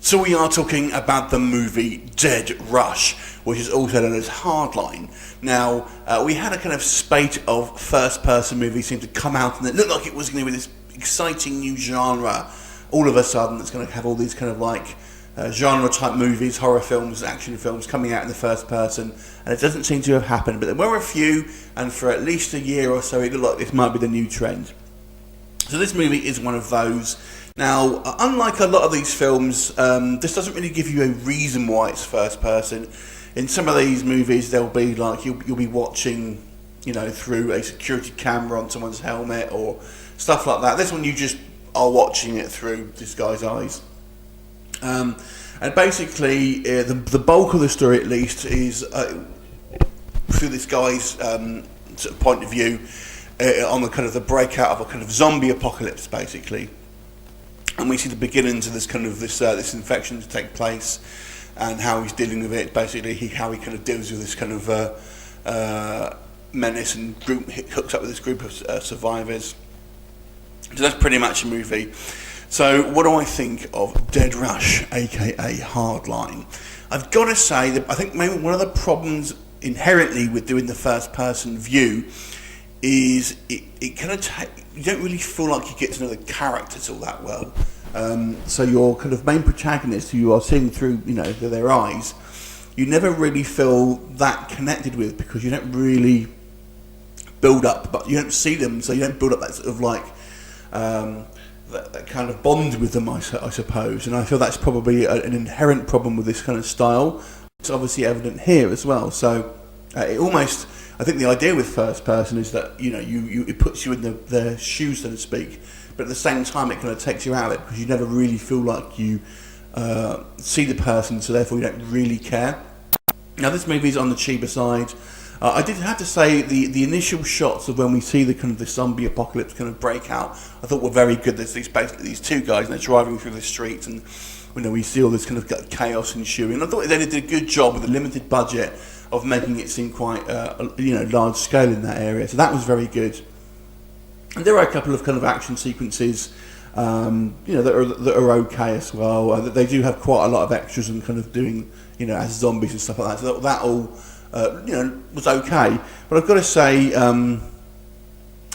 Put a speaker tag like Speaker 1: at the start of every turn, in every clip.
Speaker 1: So we are talking about the movie Dead Rush, which is also known as Hardline. Now, we had a kind of spate of first-person movies seem to come out, and it looked like it was going to be this exciting new genre. All of a sudden, it's going to have all these kind of like genre-type movies, horror films, action films coming out in the first person, and it doesn't seem to have happened. But there were a few, and for at least a year or so, it looked like this might be the new trend. So this movie is one of those. Now, unlike a lot of these films, this doesn't really give you a reason why it's first person. In some of these movies, they'll be like you'll be watching, through a security camera on someone's helmet or stuff like that. This one, you just are watching it through this guy's eyes. And basically, the bulk of the story, at least, is through this guy's sort of point of view on the kind of the breakout of a kind of zombie apocalypse, basically. And we see the beginnings of this kind of this infection to take place, and how he's dealing with it. Basically, how he kind of deals with this kind of menace and hooks up with this group of survivors. So that's pretty much a movie. So what do I think of Dead Rush, aka Hardline? I've got to say that I think maybe one of the problems inherently with doing the first-person view is it kind of you don't really feel like you get to know the characters all that well. So your kind of main protagonist, who you are seeing through their eyes, you never really feel that connected with, because you don't really build up, but you don't see them, so you don't build up that sort of like that kind of bond with them, I suppose. And I feel that's probably an inherent problem with this kind of style. It's obviously evident here as well. So it almost, I think the idea with first person is that it puts you in their shoes, so to speak, but at the same time it kind of takes you out of it, because you never really feel like you see the person, so therefore you don't really care. Now this movie is on the cheaper side. I did have to say the initial shots of when we see the kind of the zombie apocalypse kind of breakout, I thought were very good. There's basically these two guys, and they're driving through the streets, and we see all this kind of chaos ensuing. I thought they did a good job with a limited budget of making it seem quite large scale in that area. So that was very good. And there are a couple of kind of action sequences that are okay as well. They do have quite a lot of extras and kind of doing as zombies and stuff like that. So that all was okay. But I've got to say,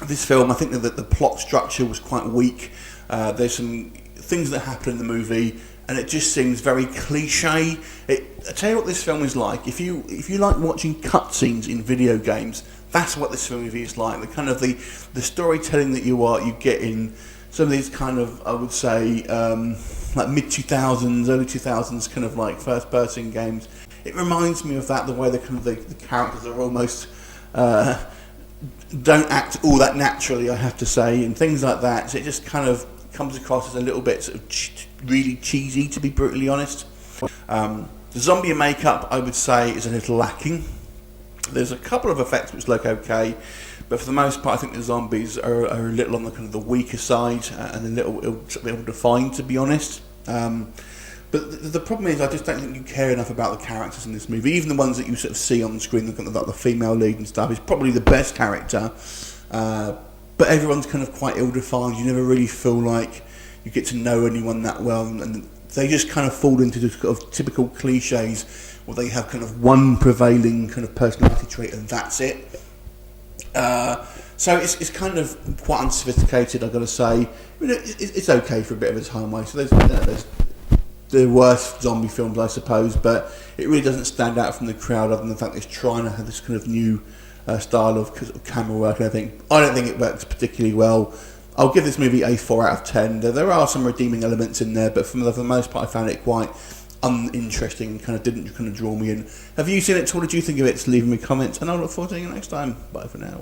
Speaker 1: this film, I think that the plot structure was quite weak. There's some things that happen in the movie, and it just seems very cliche. I tell you what this film is like. If you like watching cutscenes in video games, that's what this movie is like. The kind of the storytelling that you get in some of these kind of, I would say, like mid-2000s, early 2000s kind of like first-person games. It reminds me of that, the way the characters are almost don't act all that naturally, I have to say, and things like that. So it just kind of comes across as a little bit sort of really cheesy, to be brutally honest. The zombie makeup, I would say, is a little lacking. There's a couple of effects which look okay, but for the most part, I think the zombies are a little on the kind of the weaker side and a little ill-defined, to be honest. But the problem is, I just don't think you care enough about the characters in this movie. Even the ones that you sort of see on the screen, like the female lead and stuff, is probably the best character. But everyone's kind of quite ill-defined. You never really feel like you get to know anyone that well, and they just kind of fall into the sort of typical cliches where they have kind of one prevailing kind of personality trait, and that's it. So it's kind of quite unsophisticated, I've got to say. It's okay for a bit of a time waste. So there's the worst zombie films, I suppose, but it really doesn't stand out from the crowd, other than the fact that it's trying to have this kind of new style of camera work and everything. I don't think it works particularly well. I'll give this movie a 4 out of 10. There are some redeeming elements in there, but for the most part I found it quite uninteresting and kind of didn't kind of draw me in. Have you seen it? What did you think of it? Leave me comments, and I'll look forward to seeing you next time. Bye for now.